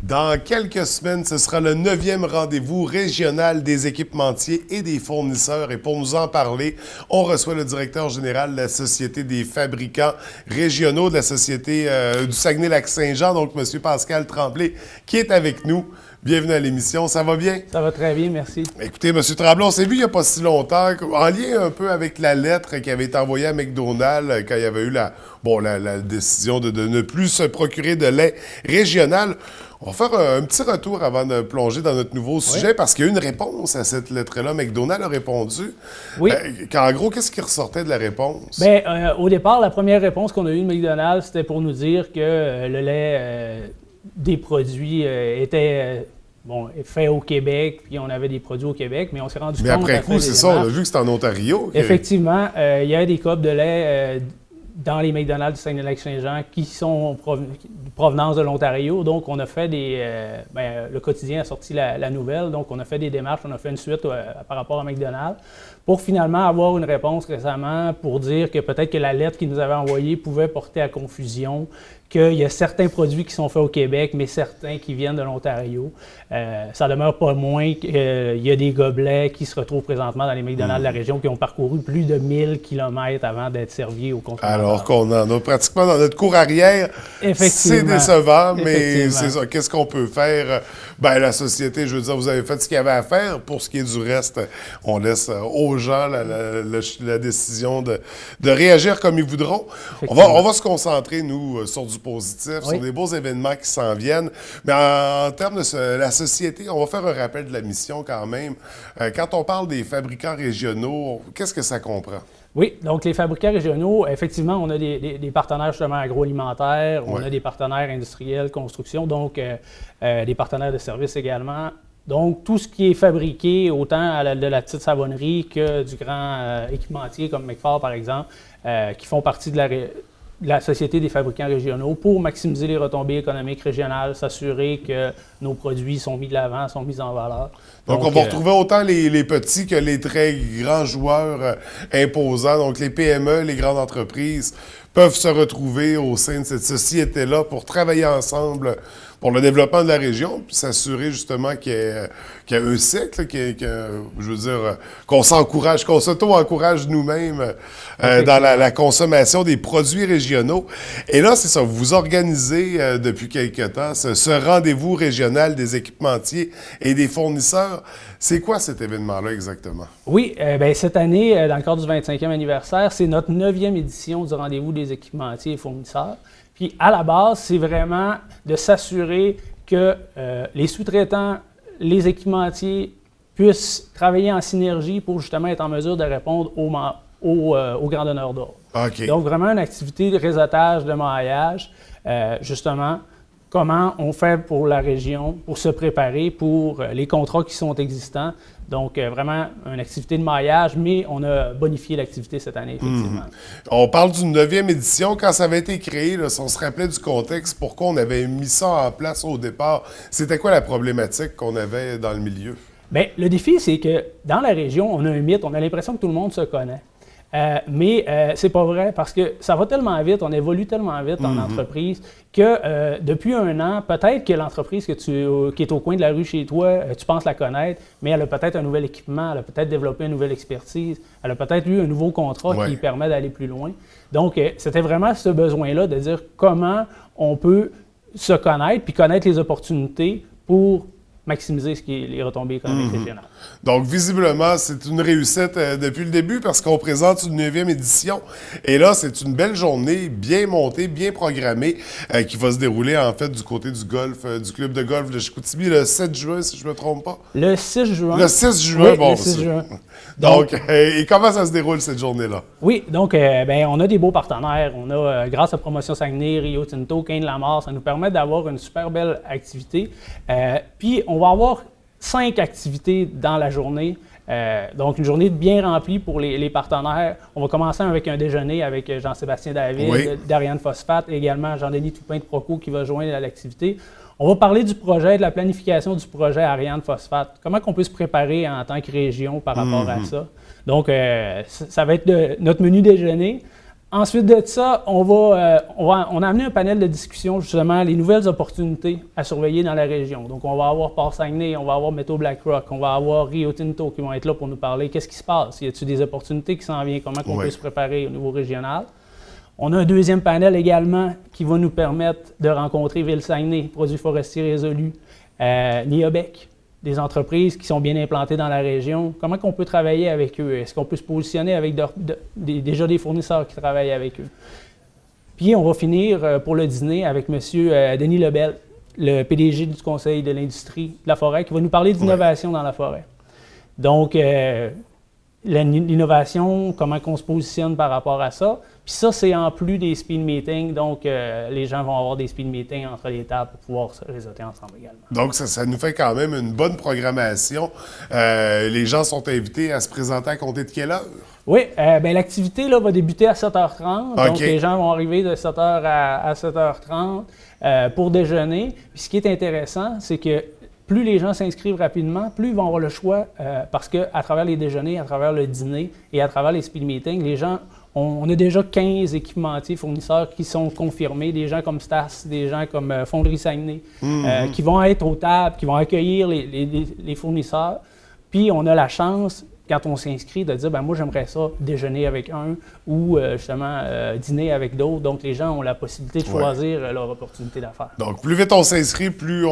Dans quelques semaines, ce sera le 9e rendez-vous régional des équipementiers et des fournisseurs. Et pour nous en parler, on reçoit le directeur général de la Société des fabricants régionaux de la Société du Saguenay-Lac-Saint-Jean, donc M. Pascal Tremblay, qui est avec nous. Bienvenue à l'émission. Ça va bien? Ça va très bien, merci. Écoutez, M. Tremblay, on s'est vu il n'y a pas si longtemps, en lien un peu avec la lettre qui avait été envoyée à McDonald's quand il y avait eu la décision de ne plus se procurer de lait régional. On va faire un petit retour avant de plonger dans notre nouveau sujet, parce qu'il y a eu une réponse à cette lettre-là. McDonald's a répondu. Oui. En gros, qu'est-ce qui ressortait de la réponse? Bien, au départ, la première réponse qu'on a eue de McDonald's, c'était pour nous dire que le lait des produits était fait au Québec, puis on avait des produits au Québec, mais on s'est rendu compte... Mais après coup, c'est ça, on a vu que c'était en Ontario. Effectivement, il y a des coupes de lait... dans les McDonald's du Saguenay-Lac-Saint-Jean qui sont de provenance de l'Ontario. Donc, on a fait le quotidien a sorti la nouvelle. Donc, on a fait des démarches, on a fait une suite par rapport à McDonald's pour finalement avoir une réponse récemment pour dire que peut-être que la lettre qu'ils nous avaient envoyée pouvait porter à confusion, qu'il y a certains produits qui sont faits au Québec, mais certains qui viennent de l'Ontario. Ça demeure pas moins qu'il y a des gobelets qui se retrouvent présentement dans les McDonald's de la région qui ont parcouru plus de 1000 km avant d'être servis aux consommateurs. Alors qu'on en a pratiquement dans notre cour arrière. C'est décevant, mais c'est ça. Qu'est-ce qu'on peut faire? Bien, la société, je veux dire, vous avez fait ce qu'il y avait à faire. Pour ce qui est du reste, on laisse aux gens la décision de réagir comme ils voudront. On va se concentrer, nous, sur du positif, sur des beaux événements qui s'en viennent. Mais en termes de la société, on va faire un rappel de la mission quand même. Quand on parle des fabricants régionaux, qu'est-ce que ça comprend? Oui, donc les fabricants régionaux, effectivement, on a des partenaires justement agroalimentaires, on a des partenaires industriels, construction, donc des partenaires de services également. Donc, tout ce qui est fabriqué, autant de la petite savonnerie que du grand équipementier comme McFar, par exemple, qui font partie de la Société des fabricants régionaux pour maximiser les retombées économiques régionales, s'assurer que nos produits sont mis de l'avant, sont mis en valeur. Donc on va retrouver autant les petits que les très grands joueurs imposants. Donc, les PME, les grandes entreprises peuvent se retrouver au sein de cette société-là pour travailler ensemble pour le développement de la région, puis s'assurer justement qu'il y a un cycle, je veux dire, qu'on s'encourage, qu'on s'auto-encourage nous-mêmes dans la consommation des produits régionaux. Et là, c'est ça, vous organisez depuis quelque temps ce rendez-vous régional des équipementiers et des fournisseurs. C'est quoi cet événement-là exactement? Oui, cette année, dans le cadre du 25e anniversaire, c'est notre 9e édition du rendez-vous des équipementiers et fournisseurs. Puis, à la base, c'est vraiment de s'assurer que les sous-traitants, les équipementiers puissent travailler en synergie pour justement être en mesure de répondre aux grands donneurs d'ordre. Okay. Donc, vraiment une activité de réseautage, de maillage, justement, comment on fait pour la région, pour se préparer pour les contrats qui sont existants. Donc, vraiment, une activité de maillage, mais on a bonifié l'activité cette année, effectivement. On parle d'une 9e édition. Quand ça avait été créé, là, si on se rappelait du contexte, pourquoi on avait mis ça en place au départ, c'était quoi la problématique qu'on avait dans le milieu? Bien, le défi, c'est que dans la région, on a un mythe, on a l'impression que tout le monde se connaît. Mais c'est pas vrai parce que ça va tellement vite, on évolue tellement vite en entreprise que depuis un an, peut-être que l'entreprise qui est au coin de la rue chez toi, tu penses la connaître, mais elle a peut-être un nouvel équipement, elle a peut-être développé une nouvelle expertise, elle a peut-être eu un nouveau contrat qui permet d'aller plus loin. Donc, c'était vraiment ce besoin-là de dire comment on peut se connaître puis connaître les opportunités pour maximiser les retombées économiques régionales. Donc, visiblement, c'est une réussite depuis le début parce qu'on présente une 9e édition. Et là, c'est une belle journée, bien montée, bien programmée, qui va se dérouler, en fait, du côté du golf, du club de golf de Chicoutimi, le 7 juin, si je ne me trompe pas. Le 6 juin. Le 6 juin, oui, le 6 juin. Donc, et comment ça se déroule, cette journée-là? Oui, donc, on a des beaux partenaires. On a, grâce à Promotion Saguenay, Rio Tinto, Cain-de-la-Mare, ça nous permet d'avoir une super belle activité. Puis, on va avoir 5 activités dans la journée. Donc, une journée bien remplie pour les partenaires. On va commencer avec un déjeuner avec Jean-Sébastien David, d'Ariane Phosphate, et également Jean-Denis Toupin de Proco qui va joindre à l'activité. On va parler du projet, de la planification du projet Ariane Phosphate. Comment on peut se préparer en tant que région par rapport à ça. Donc, ça va être notre menu déjeuner. Ensuite de ça, on a amené un panel de discussion, justement, les nouvelles opportunités à surveiller dans la région. Donc, on va avoir Port-Saguenay, on va avoir Métaux BlackRock, on va avoir Rio Tinto qui vont être là pour nous parler. Qu'est-ce qui se passe? Y a-t-il des opportunités qui s'en viennent? Comment on peut se préparer au niveau régional? On a un deuxième panel également qui va nous permettre de rencontrer Ville-Saguenay, Produits forestiers résolus, Niabec, des entreprises qui sont bien implantées dans la région. Comment on peut travailler avec eux? Est-ce qu'on peut se positionner avec déjà des fournisseurs qui travaillent avec eux? Puis on va finir pour le dîner avec M. Denis Lebel, le PDG du Conseil de l'industrie de la forêt, qui va nous parler d'innovation dans la forêt. Donc, l'innovation, comment on se positionne par rapport à ça. Puis ça, c'est en plus des speed meetings. Donc, les gens vont avoir des speed meetings entre les tables pour pouvoir se réseauter ensemble également. Donc, ça nous fait quand même une bonne programmation. Les gens sont invités à se présenter à compter de quelle heure? Oui, l'activité va débuter à 7h30. Okay. Donc, les gens vont arriver de 7h à 7h30 pour déjeuner. Puis ce qui est intéressant, c'est que plus les gens s'inscrivent rapidement, plus ils vont avoir le choix parce qu'à travers les déjeuners, à travers le dîner et à travers les speed meetings, les gens, on a déjà 15 équipementiers fournisseurs qui sont confirmés, des gens comme Stas, des gens comme Fonderie Saguenay, qui vont être aux tables, qui vont accueillir les fournisseurs. Puis on a la chance, quand on s'inscrit, de dire « moi, j'aimerais ça déjeuner avec un ou justement dîner avec d'autres ». Donc, les gens ont la possibilité de choisir leur opportunité d'affaires. Donc, plus vite on s'inscrit, plus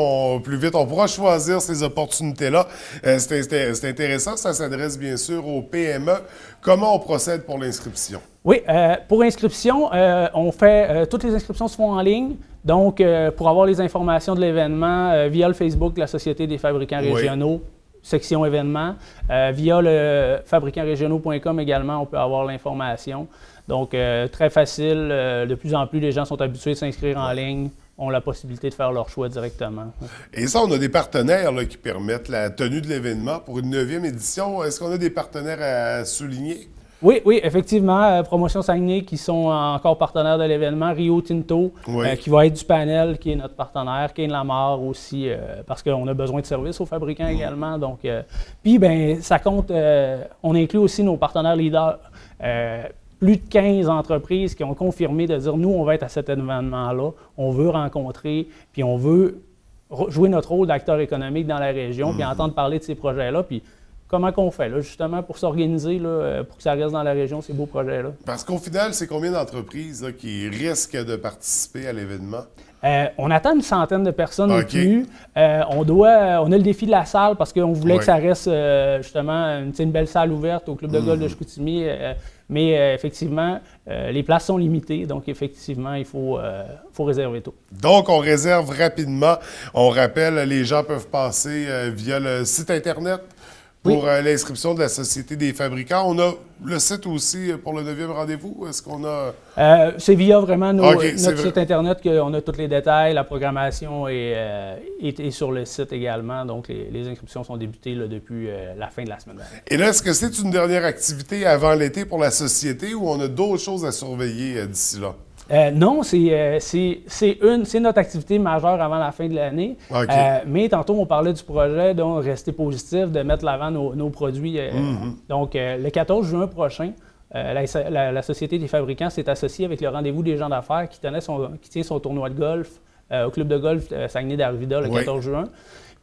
vite on pourra choisir ces opportunités-là. C'est intéressant, ça s'adresse bien sûr aux PME. Comment on procède pour l'inscription? Oui, pour inscription, on fait toutes les inscriptions se font en ligne. Donc, pour avoir les informations de l'événement, via le Facebook de la Société des fabricants régionaux, section événements. Via le fabricantregionaux.com également, on peut avoir l'information. Donc, très facile. De plus en plus, les gens sont habitués de s'inscrire en ligne, ont la possibilité de faire leur choix directement. Et ça, on a des partenaires là, qui permettent la tenue de l'événement pour une 9e édition. Est-ce qu'on a des partenaires à souligner? Oui, effectivement. Promotion Saguenay qui sont encore partenaires de l'événement. Rio Tinto qui va être du panel, qui est notre partenaire. Kane Lamar aussi, parce qu'on a besoin de services aux fabricants également. Donc, puis, ça compte, on inclut aussi nos partenaires leaders. Plus de 15 entreprises qui ont confirmé de dire, nous, on va être à cet événement-là, on veut rencontrer, puis on veut jouer notre rôle d'acteur économique dans la région, puis entendre parler de ces projets-là. Puis, comment qu'on fait, là, justement, pour s'organiser, pour que ça reste dans la région, ces beaux projets-là? Parce qu'au final, c'est combien d'entreprises qui risquent de participer à l'événement? On attend une centaine de personnes au plus. On a le défi de la salle parce qu'on voulait que ça reste, justement, une belle salle ouverte au Club de golf de Chicoutimi. Mais effectivement, les places sont limitées. Donc, effectivement, il faut réserver tôt. Donc, on réserve rapidement. On rappelle, les gens peuvent passer via le site Internet pour l'inscription de la Société des fabricants. On a le site aussi pour le 9e rendez-vous. Est-ce qu'on a... c'est via vraiment notre site Internet qu'on a tous les détails. La programmation est sur le site également. Donc, les inscriptions sont débutées là, depuis la fin de la semaine dernière. Et là, est-ce que c'est une dernière activité avant l'été pour la Société ou on a d'autres choses à surveiller d'ici là? Non, c'est notre activité majeure avant la fin de l'année. Mais tantôt, on parlait du projet, donc rester positif, de mettre l'avant nos produits. Donc, le 14 juin prochain, la Société des fabricants s'est associée avec le Rendez-vous des gens d'affaires qui tient son tournoi de golf au Club de golf Saguenay-d'Arvida le 14 juin.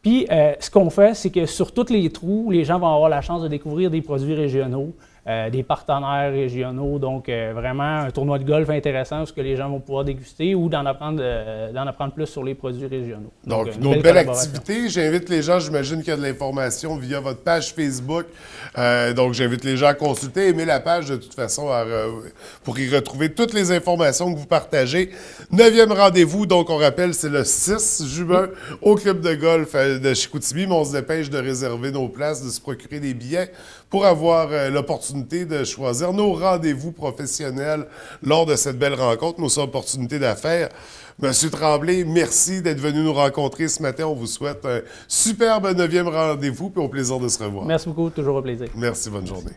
Puis, ce qu'on fait, c'est que sur tous les trous, les gens vont avoir la chance de découvrir des produits régionaux. Des partenaires régionaux, donc vraiment un tournoi de golf intéressant où les gens vont pouvoir déguster ou d'en apprendre plus sur les produits régionaux. Donc une autre belle activité. J'invite les gens, j'imagine qu'il y a de l'information via votre page Facebook. Donc j'invite les gens à consulter, aimer la page de toute façon pour y retrouver toutes les informations que vous partagez. 9e rendez-vous, donc on rappelle, c'est le 6 juin au Club de golf de Chicoutimi, mais on se dépêche de réserver nos places, de se procurer des billets pour avoir l'opportunité de choisir nos rendez-vous professionnels lors de cette belle rencontre, nos opportunités d'affaires. Monsieur Tremblay, merci d'être venu nous rencontrer ce matin. On vous souhaite un superbe 9e rendez-vous et au plaisir de se revoir. Merci beaucoup, toujours un plaisir. Merci, bonne journée.